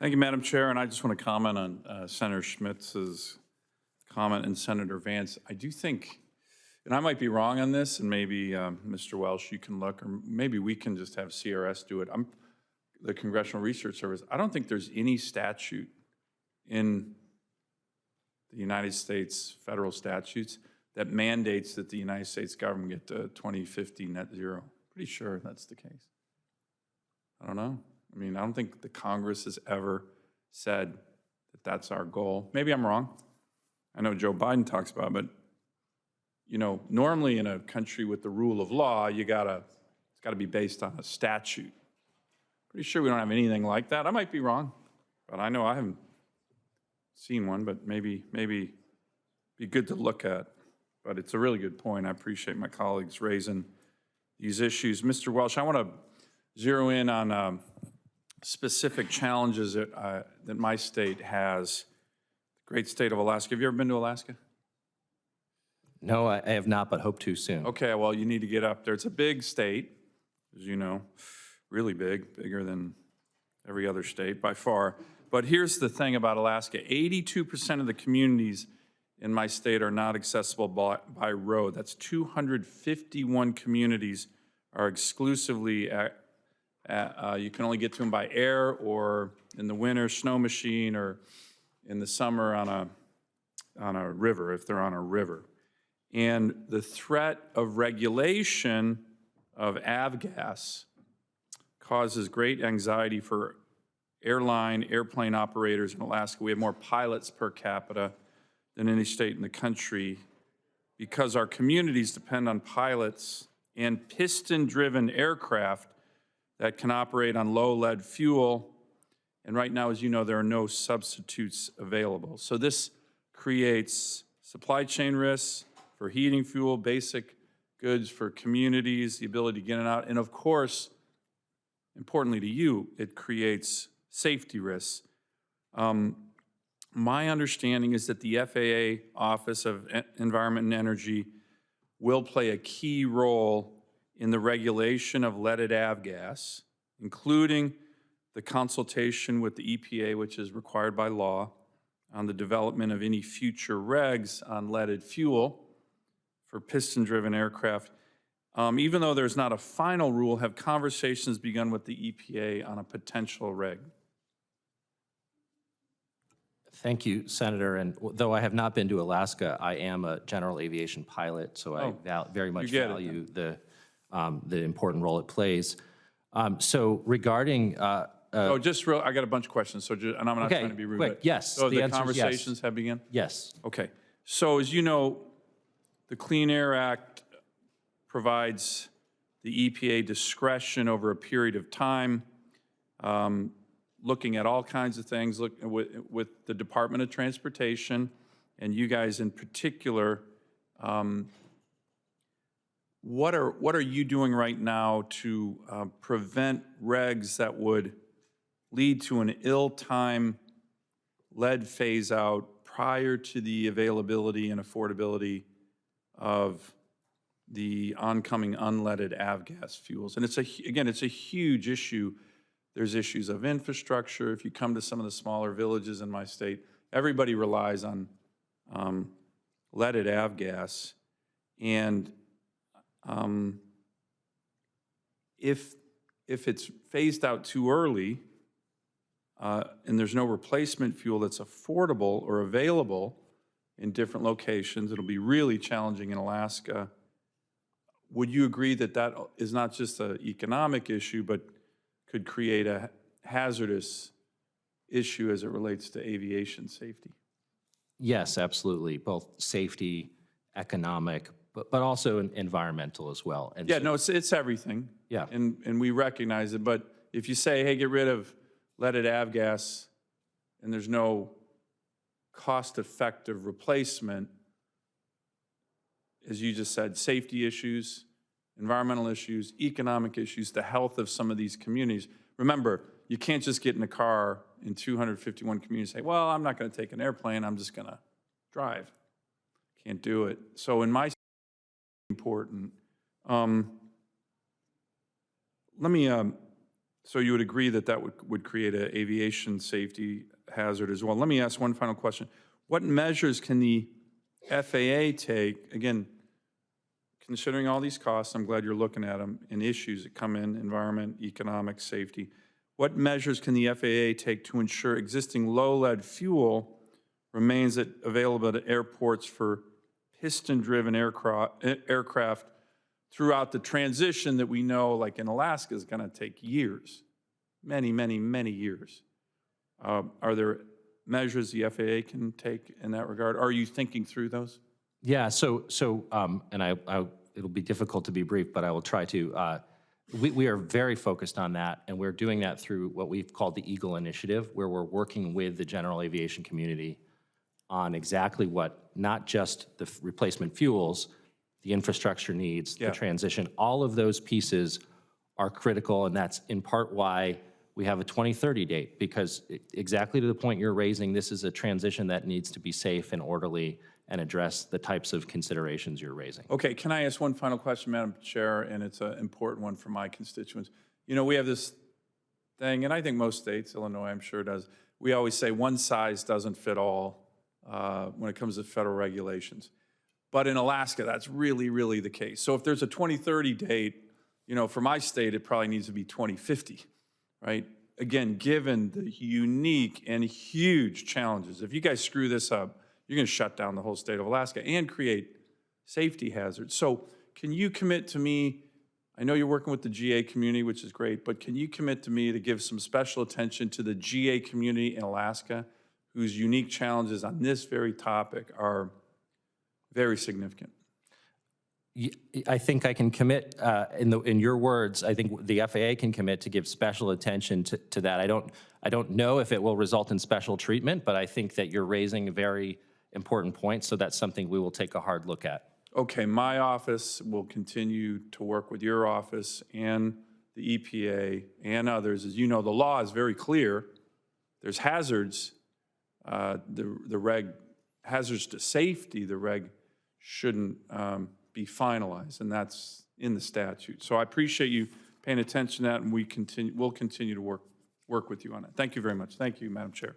Thank you, Madam Chair, and I just want to comment on Senator Schmitz's comment and Senator Vance. I do think, and I might be wrong on this, and maybe Mr. Welsh, you can look, or maybe we can just have CRS do it. The Congressional Research Service. I don't think there's any statute in the United States, federal statutes, that mandates that the United States government get to 2050 net zero. Pretty sure that's the case. I don't know. I mean, I don't think the Congress has ever said that that's our goal. Maybe I'm wrong. I know Joe Biden talks about it, but you know, normally in a country with the rule of law, it's gotta be based on a statute. Pretty sure we don't have anything like that. I might be wrong, but I know I haven't seen one, but maybe be good to look at. But it's a really good point. I appreciate my colleagues raising these issues. Mr. Welsh, I want to zero in on specific challenges that my state has. The great state of Alaska. Have you ever been to Alaska? No, I have not, but hope to soon. Okay, well, you need to get up there. It's a big state, as you know, really big, bigger than every other state by far. But here's the thing about Alaska. 82% of the communities in my state are not accessible by road. That's 251 communities are exclusively you can only get to them by air, or in the winter, snow machine, or in the summer on a river, if they're on a river. And the threat of regulation of avgas causes great anxiety for airplane operators in Alaska. We have more pilots per capita than any state in the country because our communities depend on pilots and piston-driven aircraft that can operate on low lead fuel. And right now, as you know, there are no substitutes available. So this creates supply chain risks for heating fuel, basic goods for communities, the ability to get in and out. And of course, importantly to you, it creates safety risks. My understanding is that the FAA Office of Environment and Energy will play a key role in the regulation of leaded avgas, including the consultation with the EPA, which is required by law, on the development of any future regs on leaded fuel for piston-driven aircraft. Even though there's not a final rule, have conversations begun with the EPA on a potential reg? Thank you, Senator. And though I have not been to Alaska, I am a general aviation pilot, so I very much value the important role it plays. So regarding just real, I got a bunch of questions, so and I'm not trying to be rude. Quick, yes. So the conversations have begun? Yes. Okay. So as you know, the Clean Air Act provides the EPA discretion over a period of time, looking at all kinds of things, with the Department of Transportation, and you guys in particular. What are you doing right now to prevent regs that would lead to an ill-timed lead phase-out prior to the availability and affordability of the oncoming unleaded avgas fuels? And again, it's a huge issue. There's issues of infrastructure. If you come to some of the smaller villages in my state, everybody relies on leaded avgas. And if it's phased out too early and there's no replacement fuel that's affordable or available in different locations, it'll be really challenging in Alaska. Would you agree that that is not just an economic issue, but could create a hazardous issue as it relates to aviation safety? Yes, absolutely. Both safety, economic, but also environmental as well. And yeah, so, no, it's everything. Yeah. And we recognize it. But if you say, hey, get rid of leaded avgas and there's no cost-effective replacement, as you just said, safety issues, environmental issues, economic issues, the health of some of these communities. Remember, you can't just get in a car in 251 communities and say, well, I'm not going to take an airplane, I'm just going to drive. Can't do it. So in my important, let me So you would agree that that would create an aviation safety hazard as well. Let me ask one final question. What measures can the FAA take, again, considering all these costs, I'm glad you're looking at them, and issues that come in, environment, economic, safety, what measures can the FAA take to ensure existing low-lead fuel remains available at airports for piston-driven aircraft throughout the transition that we know, like in Alaska, is going to take years, many, many, many years? Are there measures the FAA can take in that regard? Are you thinking through those? Yeah, and it'll be difficult to be brief, but I will try to. We are very focused on that, and we're doing that through what we've called the Eagle Initiative, where we're working with the general aviation community on exactly what, not just the replacement fuels, the infrastructure needs, the transition, all of those pieces are critical, and that's in part why we have a 2030 date, because exactly to the point you're raising, this is a transition that needs to be safe and orderly and address the types of considerations you're raising. Okay, can I ask one final question, Madam Chair, and it's an important one for my constituents. You know, we have this thing, and I think most states, Illinois I'm sure does, we always say one size doesn't fit all when it comes to federal regulations. But in Alaska, that's really, really the case. So if there's a 2030 date, you know, for my state, it probably needs to be 2050, right? Again, given the unique and huge challenges, if you guys screw this up, you're going to shut down the whole state of Alaska and create safety hazards. So can you commit to me, I know you're working with the GA community, which is great, but can you commit to me to give some special attention to the GA community in Alaska, whose unique challenges on this very topic are very significant? I think I can commit, in your words, I think the FAA can commit to give special attention to that. I don't know if it will result in special treatment, but I think that you're raising very important points, so that's something we will take a hard look at. Okay, my office will continue to work with your office and the EPA and others. As you know, the law is very clear. There's hazards, the reg, hazards to safety, the reg shouldn't be finalized, and that's in the statute. So I appreciate you paying attention to that, and we'll continue to work with you on it. Thank you very much. Thank you, Madam Chair.